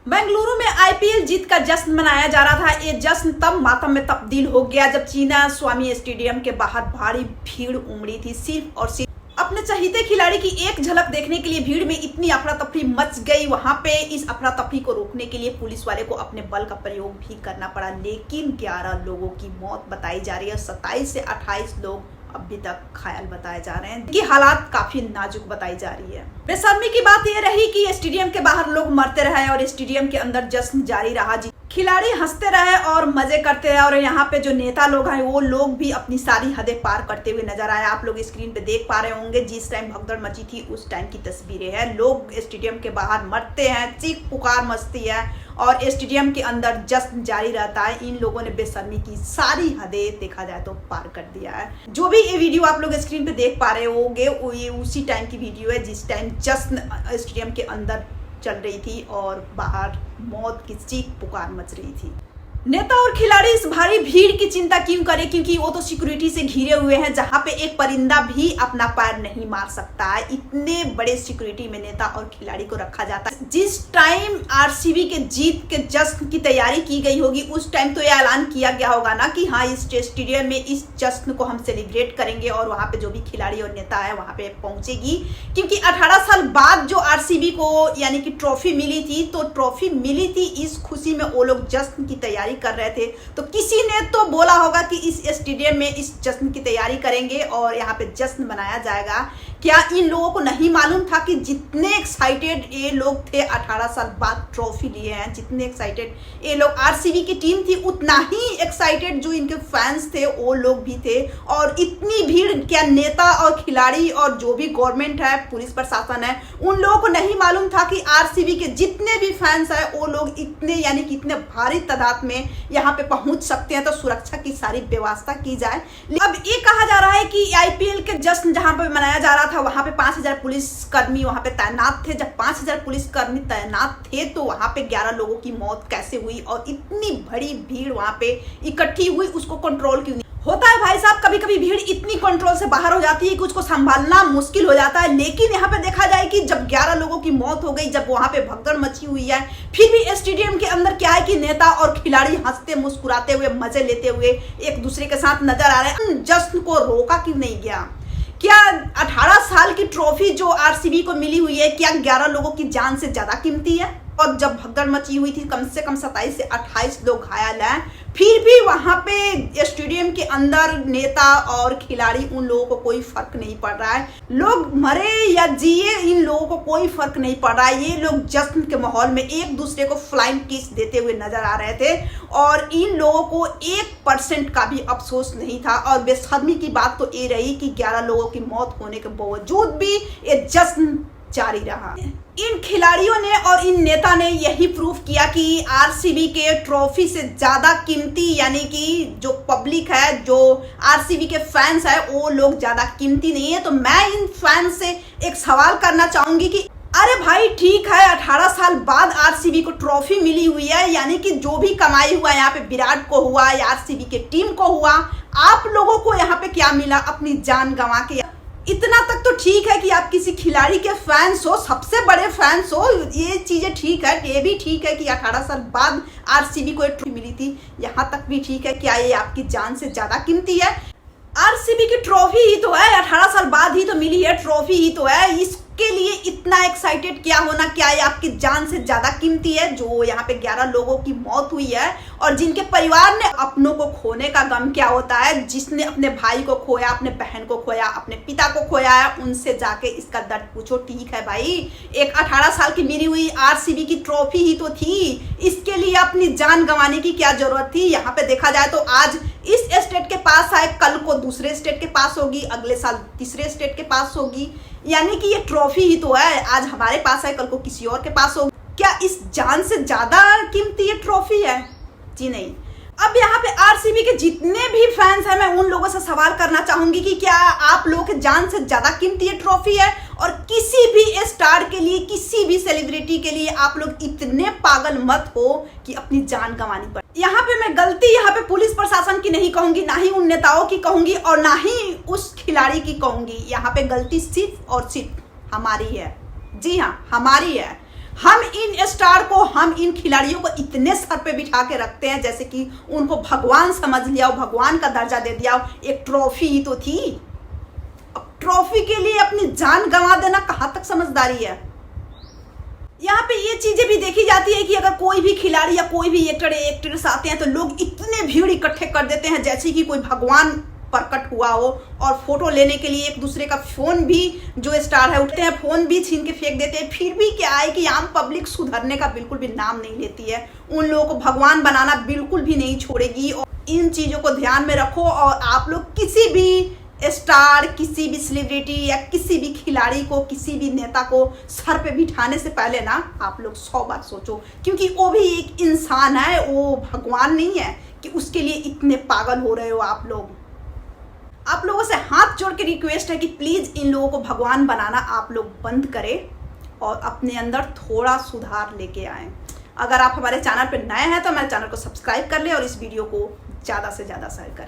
बेंगलुरु में आईपीएल जीत का जश्न मनाया जा रहा था। ये जश्न तब मातम में तब्दील हो गया जब चिन्ना स्वामी स्टेडियम के बाहर भारी भीड़ उमड़ी थी। सिर्फ और सिर्फ अपने चहेते खिलाड़ी की एक झलक देखने के लिए भीड़ में इतनी अफरा तफरी मच गई। वहां पे इस अफरा तफरी को रोकने के लिए पुलिस वाले को अपने बल का प्रयोग भी करना पड़ा, लेकिन 11 लोगों की मौत बताई जा रही है। 27 से 28 लोग अभी तक घायल बताए जा रहे हैं, कि हालात काफी नाजुक बताई जा रही है। बेशर्मी की बात यह रही कि स्टेडियम के बाहर लोग मरते रहे और स्टेडियम के अंदर जश्न जारी रहा। खिलाड़ी हंसते रहे और मजे करते रहे और यहाँ पे जो नेता लोग हैं वो लोग भी अपनी सारी हदें पार करते हुए नजर आए। आप लोग स्क्रीन पे देख पा रहे होंगे, जिस टाइम भगदड़ मची थी उस टाइम की तस्वीरें हैं। लोग स्टेडियम के बाहर मरते हैं, चीख पुकार मचती है और स्टेडियम के अंदर जश्न जारी रहता है। इन लोगों ने बेशर्मी की सारी हदें देखा जाए तो पार कर दिया है। जो भी ये वीडियो आप लोग स्क्रीन पे देख पा रहे होंगे वो ये उसी टाइम की वीडियो है जिस टाइम जश्न स्टेडियम के अंदर चल रही थी और बाहर मौत की चीख पुकार मच रही थी। नेता और खिलाड़ी इस भारी भीड़ की चिंता क्यों करें, क्योंकि वो तो सिक्योरिटी से घिरे हुए हैं जहां पे एक परिंदा भी अपना पैर नहीं मार सकता है। इतने बड़े सिक्योरिटी में नेता और खिलाड़ी को रखा जाता है। जिस टाइम आरसीबी के जीत के जश्न की तैयारी की गई होगी उस टाइम तो यह ऐलान किया गया होगा ना कि हाँ, इस स्टेडियम में इस जश्न को हम सेलिब्रेट करेंगे और वहां पे जो भी खिलाड़ी और नेता है वहां पे पहुंचेगी। क्योंकि 18 साल बाद जो आरसीबी को यानी कि ट्रॉफी मिली थी, तो ट्रॉफी मिली थी इस खुशी में वो लोग जश्न की तैयारी कर रहे थे। तो किसी ने तो बोला होगा कि इस स्टेडियम में इस जश्न की तैयारी करेंगे और यहाँ पे जश्न मनाया जाएगा। क्या इन लोगों को नहीं मालूम था कि जितने एक्साइटेड ये लोग थे 18 साल बाद ट्रॉफी लिए हैं, जितने एक्साइटेड ये लोग आरसीबी की टीम थी, उतना ही एक्साइटेड जो इनके फैंस थे वो लोग भी थे। और इतनी भीड़ क्या नेता और खिलाड़ी और जो भी गवर्नमेंट है, पुलिस प्रशासन है, उन लोगों को नहीं मालूम था कि आरसीबी के जितने भी फैंस है वो लोग इतने यानी कि इतने भारी तादाद में यहाँ पे पहुंच सकते हैं। तो सुरक्षा की सारी व्यवस्था की जाए। अब ये कहा जा रहा है कि आईपीएल के जश्न जहां पे मनाया जा रहा था वहां पे 5000 पुलिसकर्मी वहां पे तैनात थे। जब 5000 पुलिसकर्मी तैनात थे तो वहां पे 11 लोगों की मौत कैसे हुई और इतनी बड़ी भीड़ वहां पे इकट्ठी हुई, उसको कंट्रोल क्यों नहीं होता है? भाई साहब, कभी कभी भीड़ इतनी कंट्रोल से बाहर हो जाती है कि उसको संभालना मुश्किल हो जाता है। लेकिन यहाँ पे देखा जाए कि जब 11 लोगों की मौत हो गई, जब वहां पे भगदड़ मची हुई है, फिर भी स्टेडियम के अंदर क्या है कि नेता और खिलाड़ी हंसते मुस्कुराते हुए मजे लेते हुए एक दूसरे के साथ नजर आ रहे हैं। जश्न को रोका क्यों नहीं गया? क्या 18 साल की ट्रॉफी जो आरसीबी को मिली हुई है, क्या 11 लोगों की जान से ज्यादा कीमती है? और जब भगदड़ मची हुई थी कम से कम 27 से 28 लोग घायल हैं, फिर भी वहां पे स्टेडियम के अंदर नेता और खिलाड़ी, उन लोगों को कोई फर्क नहीं पड़ रहा है। लोग मरे या जिए, इन लोगों को कोई फर्क नहीं पड़ रहा है। ये लोग जश्न के माहौल में एक दूसरे को फ्लाइंग किस देते हुए नजर आ रहे थे और इन लोगों को 1% का भी अफसोस नहीं था। और बेशर्मी की बात तो ये रही कि 11 लोगों की मौत होने के बावजूद भी ये जश्न जारी रहा। इन खिलाड़ियों ने और इन नेता ने यही प्रूफ किया कि आरसीबी के ट्रॉफी से ज्यादा कीमती यानी कि जो पब्लिक है, जो आरसीबी के फैंस है, वो लोग ज्यादा कीमती नहीं है। तो मैं इन फैंस से एक सवाल करना चाहूंगी कि अरे भाई, ठीक है 18 साल बाद आरसीबी को ट्रॉफी मिली हुई है, यानी कि जो भी कमाई हुआ यहाँ पे विराट को हुआ या आरसीबी के टीम को हुआ, आप लोगों को यहाँ पे क्या मिला? अपनी जान गंवा के। इतना तक तो ठीक है कि आप किसी खिलाड़ी के फैंस हो, सबसे बड़े फैंस हो, ये चीजें ठीक है। ये भी ठीक है कि 18 साल बाद आरसीबी को एक ट्रॉफी मिली थी, यहाँ तक भी ठीक है। क्या ये आपकी जान से ज्यादा कीमती है? आरसीबी की ट्रॉफी ही तो है, 18 साल बाद ही तो मिली है, ट्रॉफी ही तो है। इसके लिए इतना एक्साइटेड क्या होना? क्या ये आपकी जान से ज्यादा कीमती है? जो यहाँ पे 11 लोगों की मौत हुई है और जिनके परिवार ने अपनों को खोने का गम क्या होता है, जिसने अपने भाई को खोया, अपने बहन को खोया, अपने पिता को खोया है, उनसे जाके इसका दर्द पूछो। ठीक है भाई, एक 18 साल की मिली हुई आरसीबी की ट्रॉफी ही तो थी, इसके लिए अपनी जान गंवाने की क्या जरूरत थी? यहाँ पे देखा जाए तो आज इस स्टेट के पास है, कल को दूसरे स्टेट के पास होगी, अगले साल तीसरे स्टेट के पास होगी। यानी कि ये ट्रॉफी ही तो है, आज हमारे पास है, कल को किसी और के पास होगी। क्या इस जान से ज्यादा कीमती ये ट्रॉफी है? जी नहीं। अब यहाँ पे आरसीबी के जितने भी फैंस हैं, मैं उन लोगों से सवाल करना चाहूंगी कि क्या आप लोगों के जान से ज्यादा कीमती ये ट्रॉफी है? और किसी भी स्टार के लिए, किसी भी सेलिब्रिटी के लिए आप लोग इतने पागल मत हो कि अपनी जान गंवानी पड़े। यहाँ पे मैं गलती यहाँ पे पुलिस प्रशासन की नहीं कहूंगी, ना ही उन नेताओं की कहूंगी और ना ही उस खिलाड़ी की कहूंगी। यहाँ पे गलती सिर्फ और सिर्फ हमारी है। जी हाँ, हमारी है। हम इन स्टार को, हम इन खिलाड़ियों को इतने सर पे बिठा के रखते हैं जैसे कि उनको भगवान समझ लिया हो, भगवान का दर्जा दे दिया हो। एक ट्रॉफी ही तो थी, अब ट्रॉफी के लिए अपनी जान गंवा देना कहां तक समझदारी है। यहाँ पे ये चीजें भी देखी जाती है कि अगर कोई भी खिलाड़ी या कोई भी एक्ट्रेस आते हैं तो लोग इतने भीड़ इकट्ठे कर देते हैं जैसे कि कोई भगवान प्रकट हुआ हो, और फोटो लेने के लिए एक दूसरे का फोन भी, जो स्टार है उठते हैं फोन भी छीन के फेंक देते हैं। फिर भी क्या है कि आम पब्लिक सुधरने का बिल्कुल भी नाम नहीं लेती है, उन लोगों को भगवान बनाना बिल्कुल भी नहीं छोड़ेगी। और इन चीजों को ध्यान में रखो, और आप लोग किसी भी स्टार, किसी भी सेलिब्रिटी या किसी भी खिलाड़ी को, किसी भी नेता को सर पे बिठाने से पहले ना आप लोग 100 बार सोचो, क्योंकि वो भी एक इंसान है, वो भगवान नहीं है कि उसके लिए इतने पागल हो रहे हो आप लोग। आप लोगों से हाथ जोड़ के रिक्वेस्ट है कि प्लीज इन लोगों को भगवान बनाना आप लोग बंद करें और अपने अंदर थोड़ा सुधार लेके आएं। अगर आप हमारे चैनल पर नए हैं तो हमारे चैनल को सब्सक्राइब कर लें और इस वीडियो को ज़्यादा से ज़्यादा शेयर करें।